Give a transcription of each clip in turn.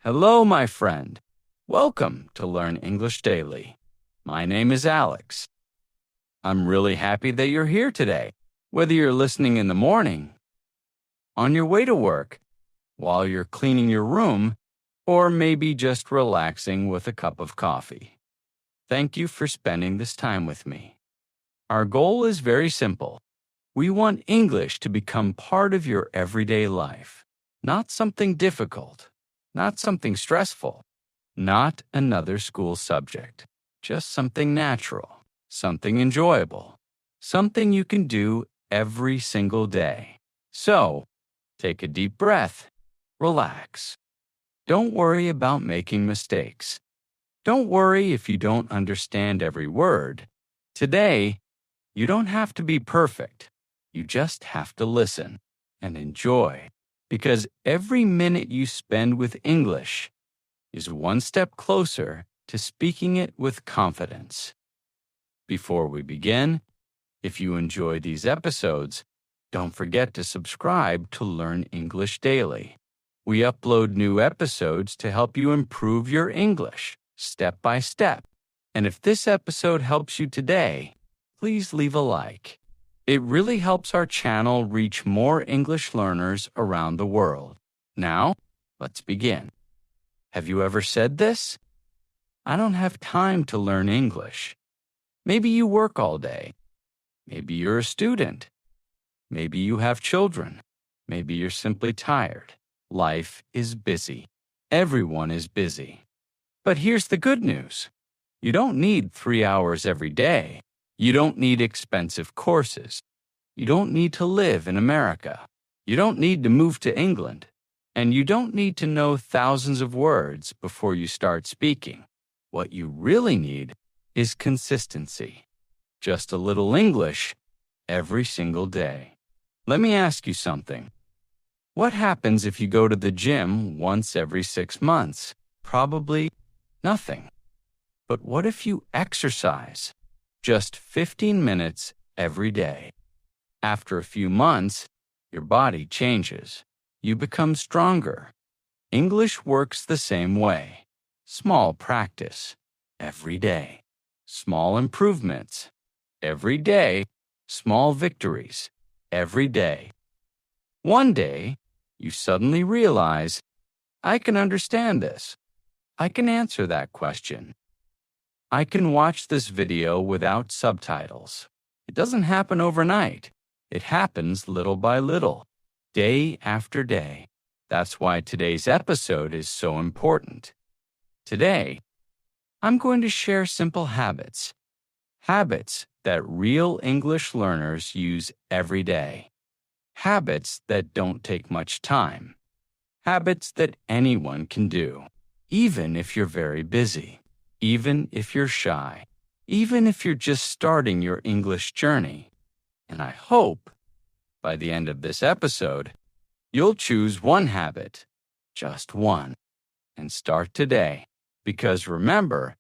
Hello, my friend. Welcome to Learn English Daily. My name is Alex. I'm really happy that you're here today, whether you're listening in the morning, on your way to work, while you're cleaning your room, or maybe just relaxing with a cup of coffee. Thank you for spending this time with me. Our goal is very simple. We want English to become part of your everyday life, not something difficult, not something stressful, not another school subject, just something natural, something enjoyable, something you can do every single day. So, take a deep breath, relax. Don't worry about making mistakes. Don't worry if you don't understand every word. Today, you don't have to be perfect. You just have to listen and enjoy, because every minute you spend with English is one step closer to speaking it with confidence. Before we begin, if you enjoy these episodes, don't forget to subscribe to Learn English Daily. We upload new episodes to help you improve your English step by step. And if this episode helps you today, please leave a like. It really helps our channel reach more English learners around the world. Now, let's begin. Have you ever said this? I don't have time to learn English. Maybe you work all day. Maybe you're a student. Maybe you have children. Maybe you're simply tired. Life is busy. Everyone is busy. But here's the good news. You don't need 3 hours every day. You don't need expensive courses. You don't need to live in America. You don't need to move to England. And you don't need to know thousands of words before you start speaking. What you really need is consistency. Just a little English every single day. Let me ask you something. What happens if you go to the gym once every 6 months? Probably nothing. But what if you exercise just 15 minutes every day? After a few months, your body changes. You become stronger. English works the same way. Small practice every day. Small improvements every day. Small victories every day. One day, you suddenly realize, I can understand this. I can answer that question. I can watch this video without subtitles. It doesn't happen overnight. It happens little by little, day after day. That's why today's episode is so important. Today, I'm going to share simple habits. Habits that real English learners use every day. Habits that don't take much time. Habits that anyone can do, even if you're very busy, even if you're shy, even if you're just starting your English journey. And I hope, by the end of this episode, you'll choose one habit, just one, and start today. Because remember,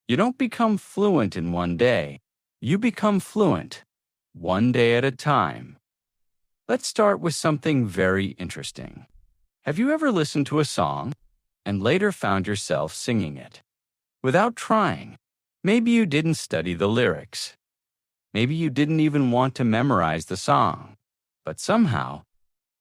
you don't become fluent in one day. You become fluent one day at a time. Let's start with something very interesting. Have you ever listened to a song and later found yourself singing it? Without trying. Maybe you didn't study the lyrics. Maybe you didn't even want to memorize the song. But somehow,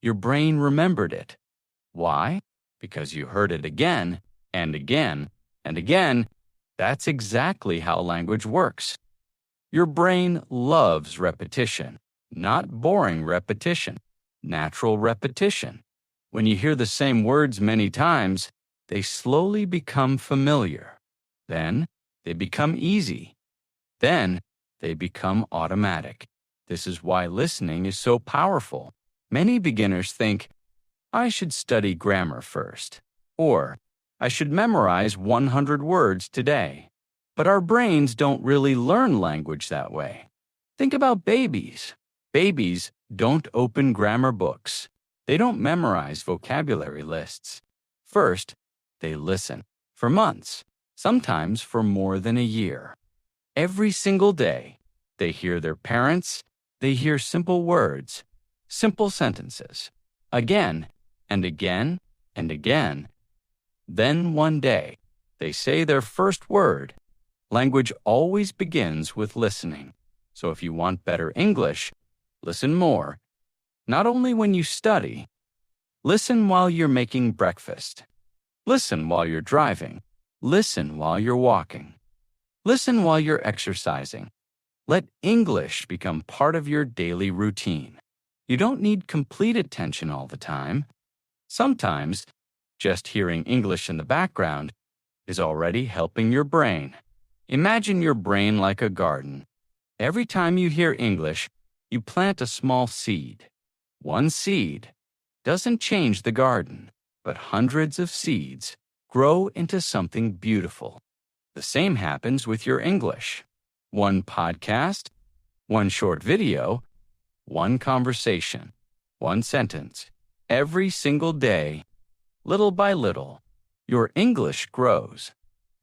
your brain remembered it. Why? Because you heard it again and again and again. That's exactly how language works. Your brain loves repetition. Not boring repetition, natural repetition. When you hear the same words many times, they slowly become familiar. Then, they become easy. Then, they become automatic. This is why listening is so powerful. Many beginners think, I should study grammar first, or I should memorize 100 words today. But our brains don't really learn language that way. Think about babies. Babies don't open grammar books. They don't memorize vocabulary lists. First, they listen for months, sometimes for more than a year. Every single day, they hear their parents, they hear simple words, simple sentences, again and again and again. Then one day, they say their first word. Language always begins with listening. So if you want better English, listen more. Not only when you study, listen while you're making breakfast. Listen while you're driving. Listen while you're walking. Listen while you're exercising. Let English become part of your daily routine. You don't need complete attention all the time. Sometimes, just hearing English in the background is already helping your brain. Imagine your brain like a garden. Every time you hear English, you plant a small seed. One seed doesn't change the garden, but hundreds of seeds grow into something beautiful. The same happens with your English. One podcast, one short video, one conversation, one sentence. Every single day, little by little, your English grows.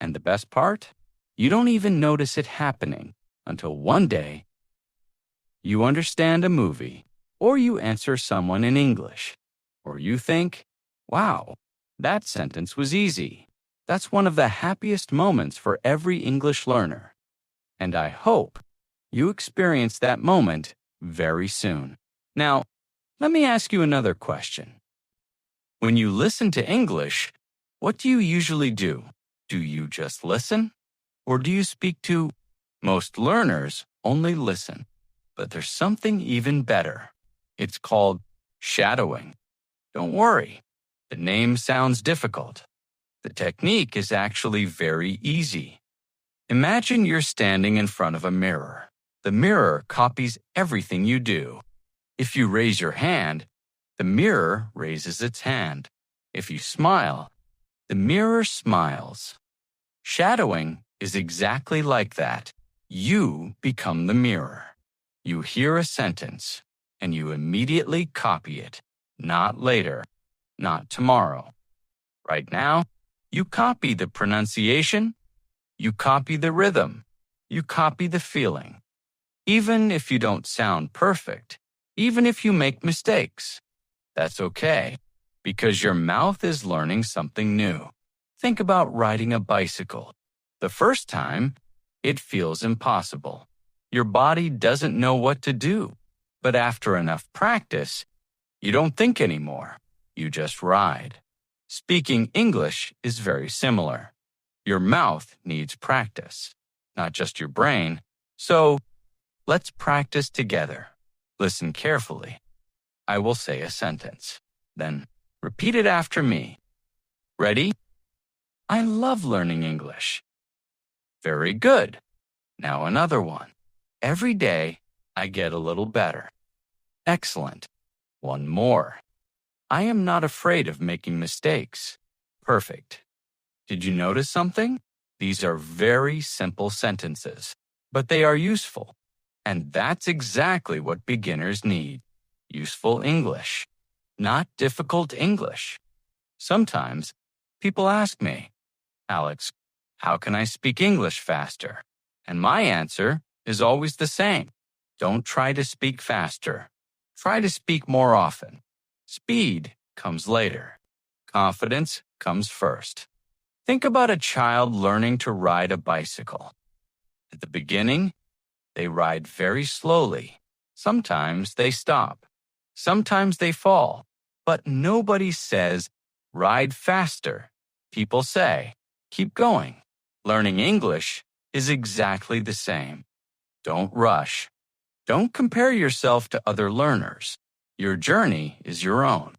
And the best part? You don't even notice it happening until one day you understand a movie, or you answer someone in English, or you think, wow, that sentence was easy. That's one of the happiest moments for every English learner. And I hope you experience that moment very soon. Now, let me ask you another question. When you listen to English, what do you usually do? Do you just listen? Or do you speak to? Most learners only listen, but there's something even better. It's called shadowing. Don't worry, the name sounds difficult. The technique is actually very easy. Imagine you're standing in front of a mirror. The mirror copies everything you do. If you raise your hand, the mirror raises its hand. If you smile, the mirror smiles. Shadowing is exactly like that. You become the mirror. You hear a sentence, and you immediately copy it. Not later, not tomorrow. Right now, you copy the pronunciation, you copy the rhythm, you copy the feeling. Even if you don't sound perfect, even if you make mistakes, that's okay, because your mouth is learning something new. Think about riding a bicycle. The first time, it feels impossible. Your body doesn't know what to do. But after enough practice, you don't think anymore. You just ride. Speaking English is very similar. Your mouth needs practice, not just your brain. So, let's practice together. Listen carefully. I will say a sentence. Then, repeat it after me. Ready? I love learning English. Very good. Now another one. Every day, I get a little better. Excellent. One more. I am not afraid of making mistakes. Perfect. Did you notice something? These are very simple sentences, but they are useful. And that's exactly what beginners need. Useful English, not difficult English. Sometimes people ask me, Alex, how can I speak English faster? And my answer is always the same. Don't try to speak faster. Try to speak more often. Speed comes later. Confidence comes first. Think about a child learning to ride a bicycle. At the beginning, they ride very slowly. Sometimes they stop. Sometimes they fall. But nobody says, ride faster. People say, keep going. Learning English is exactly the same. Don't rush. Don't compare yourself to other learners. Your journey is your own.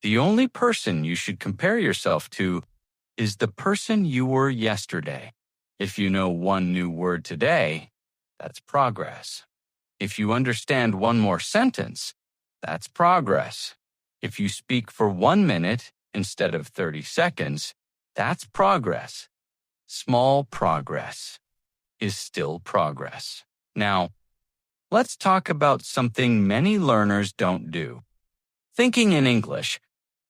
The only person you should compare yourself to is the person you were yesterday. If you know one new word today, that's progress. If you understand one more sentence, that's progress. If you speak for 1 minute instead of 30 seconds, that's progress. Small progress is still progress. Now, let's talk about something many learners don't do. Thinking in English.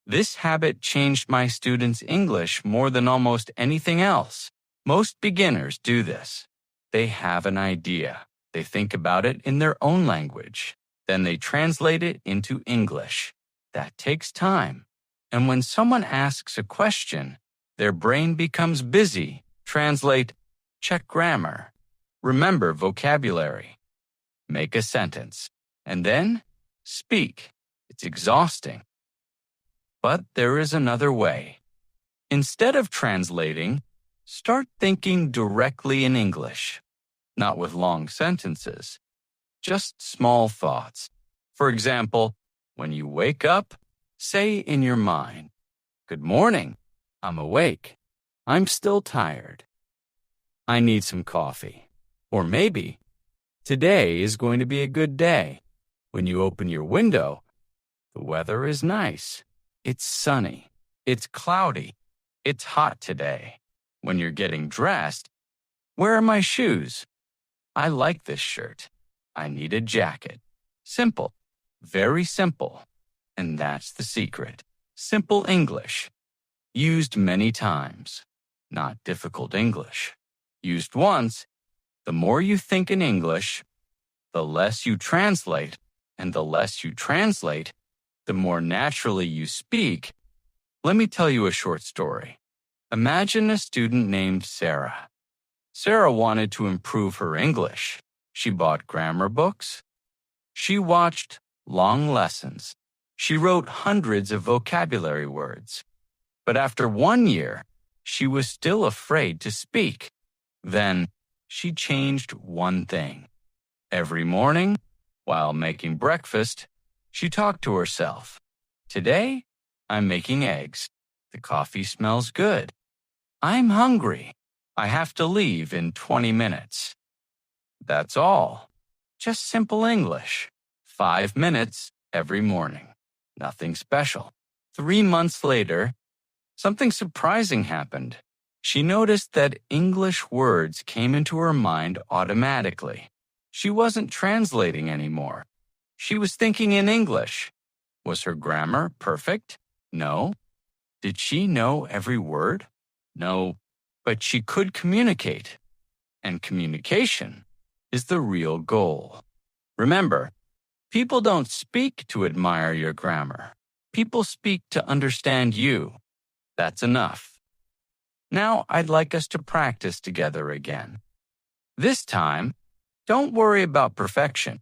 This habit changed my students' English more than almost anything else. Most beginners do this. They have an idea. They think about it in their own language. Then they translate it into English. That takes time. And when someone asks a question, Their brain becomes busy. Translate, check grammar, remember vocabulary, make a sentence, and then speak. It's exhausting. But there is another way. Instead of translating, start thinking directly in English, not with long sentences, just small thoughts. For example, when you wake up, say in your mind, "Good morning, I'm awake. I'm still tired. I need some coffee." Or maybe, "Today is going to be a good day." When you open your window, the weather is nice. It's sunny. It's cloudy. It's hot today. When you're getting dressed, "Where are my shoes? I like this shirt. I need a jacket." Simple. Very simple. And that's the secret. Simple English. Used many times. Not difficult English. Used once, the more you think in English, the less you translate, and the less you translate, the more naturally you speak. Let me tell you a short story. Imagine a student named Sarah. Sarah wanted to improve her English. She bought grammar books. She watched long lessons. She wrote hundreds of vocabulary words. But after 1 year, she was still afraid to speak. Then she changed one thing. Every morning, while making breakfast, she talked to herself. "Today, I'm making eggs. The coffee smells good. I'm hungry. I have to leave in 20 minutes. That's all. Just simple English. 5 minutes every morning. Nothing special. 3 months later, something surprising happened. She noticed that English words came into her mind automatically. She wasn't translating anymore. She was thinking in English. Was her grammar perfect? No. Did she know every word? No. But she could communicate. And communication is the real goal. Remember, people don't speak to admire your grammar. People speak to understand you. That's enough. Now I'd like us to practice together again. This time, don't worry about perfection.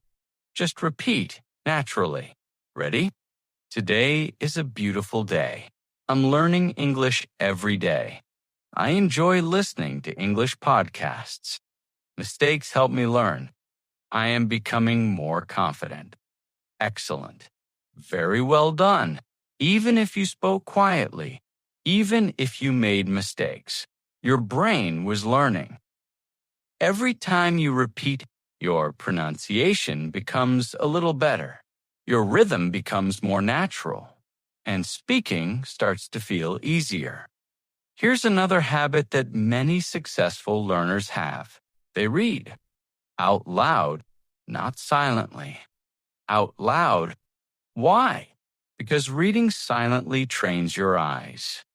Just repeat naturally. Ready? Today is a beautiful day. I'm learning English every day. I enjoy listening to English podcasts. Mistakes help me learn. I am becoming more confident. Excellent. Very well done. Even if you spoke quietly, even if you made mistakes, your brain was learning. Every time you repeat, your pronunciation becomes a little better. Your rhythm becomes more natural, and speaking starts to feel easier. Here's another habit that many successful learners have. They read out loud, not silently. Out loud. Why? Because reading silently trains your eyes.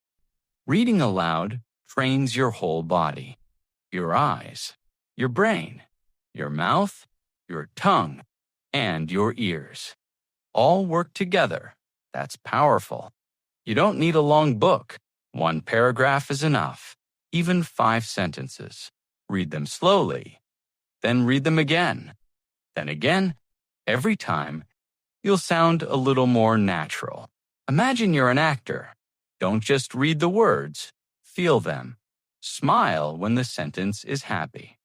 Reading aloud trains your whole body, your eyes, your brain, your mouth, your tongue, and your ears. All work together. That's powerful. You don't need a long book. 1 paragraph is enough, even 5 sentences. Read them slowly, then read them again. Then again, every time, you'll sound a little more natural. Imagine you're an actor. Don't just read the words, feel them. Smile when the sentence is happy.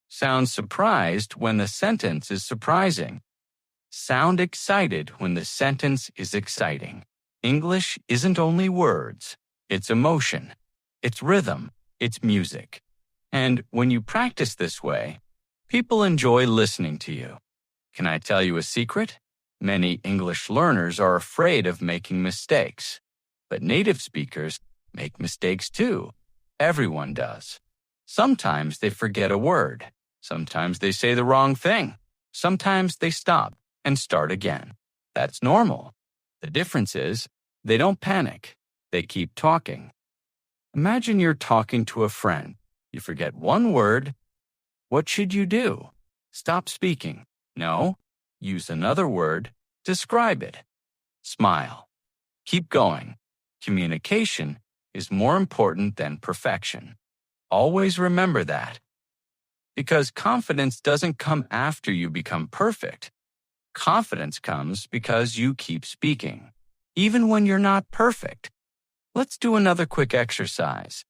Sound surprised when the sentence is surprising. Sound excited when the sentence is exciting. English isn't only words. It's emotion, it's rhythm, it's music. And when you practice this way, people enjoy listening to you. Can I tell you a secret? Many English learners are afraid of making mistakes. But native speakers make mistakes too. Everyone does. Sometimes they forget a word. Sometimes they say the wrong thing. Sometimes they stop and start again. That's normal. The difference is they don't panic. They keep talking. Imagine you're talking to a friend. You forget one word. What should you do? Stop speaking. No. Use another word. Describe it. Smile. Keep going. Communication is more important than perfection. Always remember that. Because confidence doesn't come after you become perfect. Confidence comes because you keep speaking, even when you're not perfect. Let's do another quick exercise.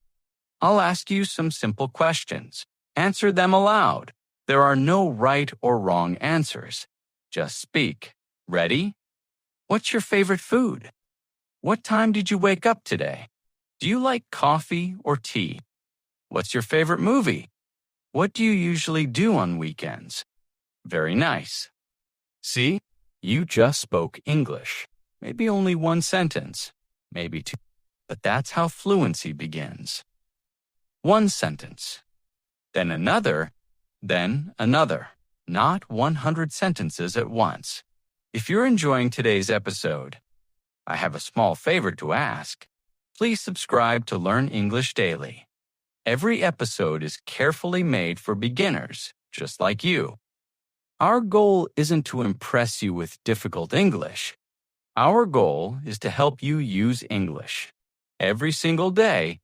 I'll ask you some simple questions. Answer them aloud. There are no right or wrong answers. Just speak. Ready? What's your favorite food? What time did you wake up today? Do you like coffee or tea? What's your favorite movie? What do you usually do on weekends? Very nice. See, you just spoke English. Maybe only one sentence, maybe two, but that's how fluency begins. One sentence, then another, not 100 sentences at once. If you're enjoying today's episode, I have a small favor to ask. Please subscribe to Learn English Daily. Every episode is carefully made for beginners, just like you. Our goal isn't to impress you with difficult English. Our goal is to help you use English every single day.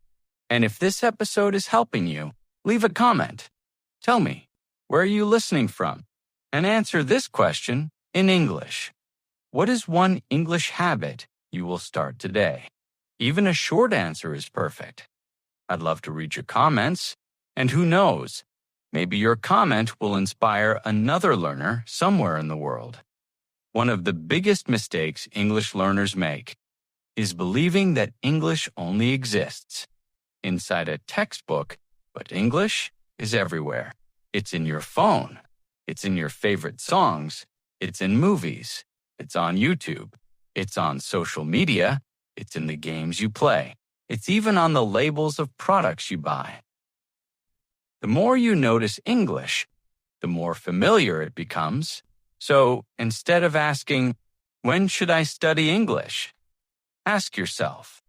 And if this episode is helping you, leave a comment. Tell me, where are you listening from? And answer this question in English. What is one English habit you will start today? Even a short answer is perfect. I'd love to read your comments. And who knows, maybe your comment will inspire another learner somewhere in the world. One of the biggest mistakes English learners make is believing that English only exists inside a textbook, but English is everywhere. It's in your phone. It's in your favorite songs. It's in movies. It's on YouTube. It's on social media. It's in the games you play. It's even on the labels of products you buy. The more you notice English, the more familiar it becomes. So instead of asking, when should I study English? Ask yourself,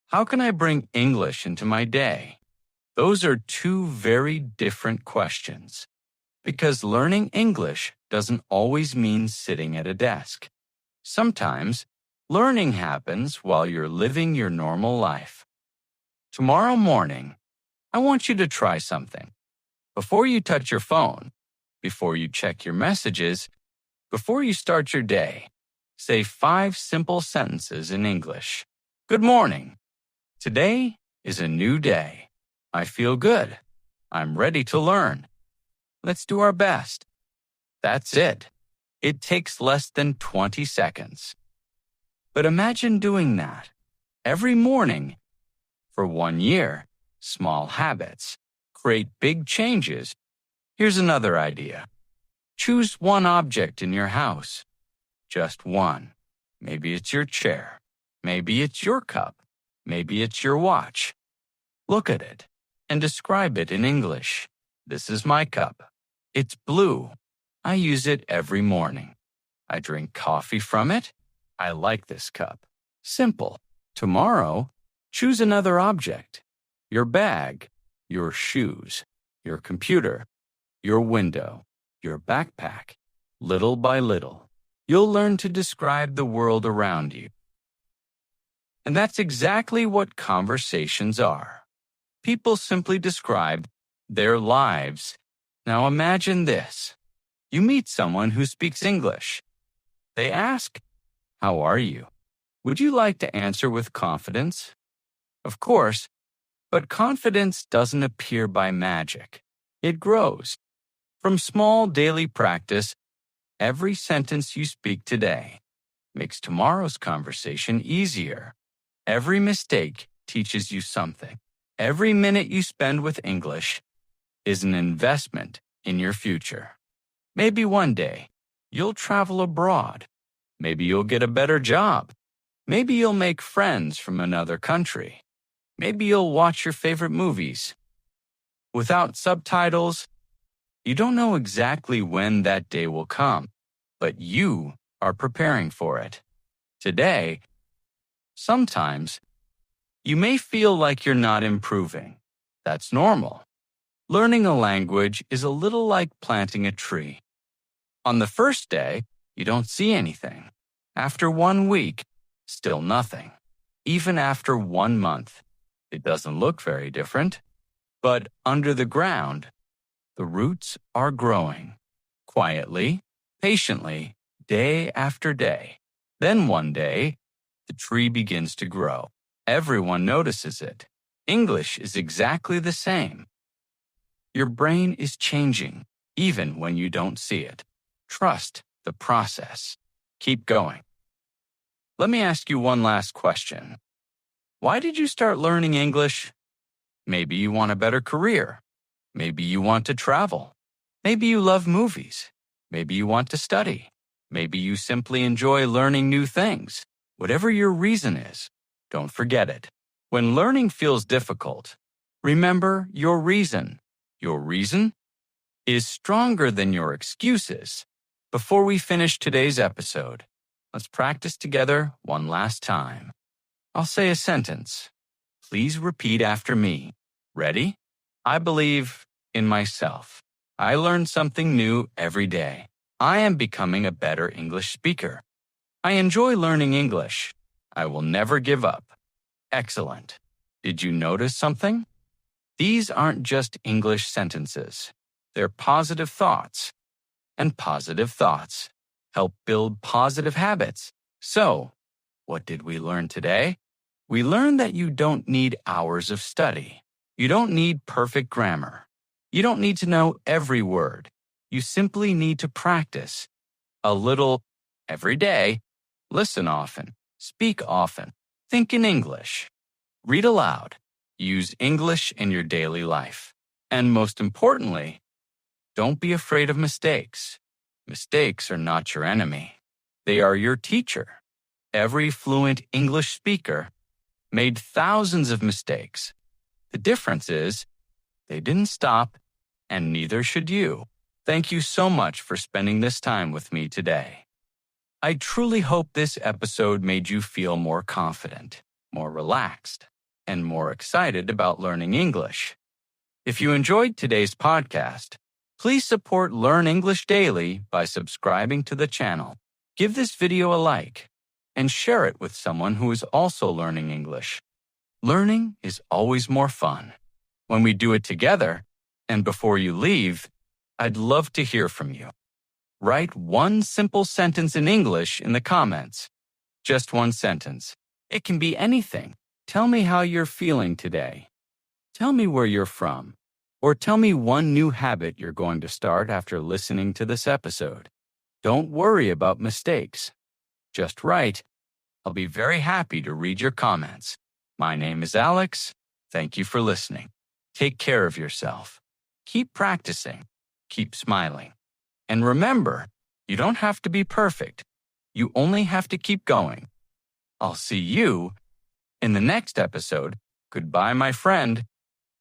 how can I bring English into my day? Those are two very different questions. Because learning English doesn't always mean sitting at a desk. Sometimes, learning happens while you're living your normal life. Tomorrow morning, I want you to try something. Before you touch your phone, before you check your messages, before you start your day, say 5 simple sentences in English. Good morning. Today is a new day. I feel good. I'm ready to learn. Let's do our best. That's it. It takes less than 20 seconds. But imagine doing that every morning for 1 year. Small habits create big changes. Here's another idea. Choose one object in your house. Just one. Maybe it's your chair. Maybe it's your cup. Maybe it's your watch. Look at it and describe it in English. This is my cup. It's blue. I use it every morning. I drink coffee from it. I like this cup. Simple. Tomorrow, choose another object. Your bag, your shoes, your computer, your window, your backpack. Little by little, you'll learn to describe the world around you. And that's exactly what conversations are. People simply describe their lives. Now imagine this. You meet someone who speaks English. They ask, "How are you?" Would you like to answer with confidence? Of course, but confidence doesn't appear by magic. It grows. From small daily practice, every sentence you speak today makes tomorrow's conversation easier. Every mistake teaches you something. Every minute you spend with English is an investment in your future. Maybe one day you'll travel abroad. Maybe you'll get a better job. Maybe you'll make friends from another country. Maybe you'll watch your favorite movies. Without subtitles, you don't know exactly when that day will come, but you are preparing for it. Today, sometimes, you may feel like you're not improving. That's normal. Learning a language is a little like planting a tree. On the first day, you don't see anything. After 1 week, still nothing. Even after 1 month, It doesn't look very different, but under the ground, the roots are growing quietly, patiently, day after day. Then one day, the tree begins to grow. Everyone notices it. English is exactly the same. Your brain is changing, even when you don't see it. Trust the process. Keep going. Let me ask you one last question. Why did you start learning English? Maybe you want a better career. Maybe you want to travel. Maybe you love movies. Maybe you want to study. Maybe you simply enjoy learning new things. Whatever your reason is, don't forget it. When learning feels difficult, remember your reason. Your reason is stronger than your excuses. Before we finish today's episode, let's practice together one last time. I'll say a sentence. Please repeat after me. Ready? I believe in myself. I learn something new every day. I am becoming a better English speaker. I enjoy learning English. I will never give up. Excellent. Did you notice something? These aren't just English sentences. They're positive thoughts. And positive thoughts help build positive habits. So, what did we learn today? We learned that you don't need hours of study. You don't need perfect grammar. You don't need to know every word. You simply need to practice a little every day. Listen often. Speak often. Think in English. Read aloud. Use English in your daily life. And most importantly, don't be afraid of mistakes. Mistakes are not your enemy. They are your teacher. Every fluent English speaker made thousands of mistakes. The difference is, they didn't stop, and neither should you. Thank you so much for spending this time with me today. I truly hope this episode made you feel more confident, more relaxed, and more excited about learning English. If you enjoyed today's podcast, please support Learn English Daily by subscribing to the channel. Give this video a like and share it with someone who is also learning English. Learning is always more fun when we do it together. And before you leave, I'd love to hear from you. Write one simple sentence in English in the comments. Just one sentence. It can be anything. Tell me how you're feeling today. Tell me where you're from. Or tell me one new habit you're going to start after listening to this episode. Don't worry about mistakes. Just write. I'll be very happy to read your comments. My name is Alex. Thank you for listening. Take care of yourself. Keep practicing. Keep smiling. And remember, you don't have to be perfect. You only have to keep going. I'll see you in the next episode. Goodbye, my friend.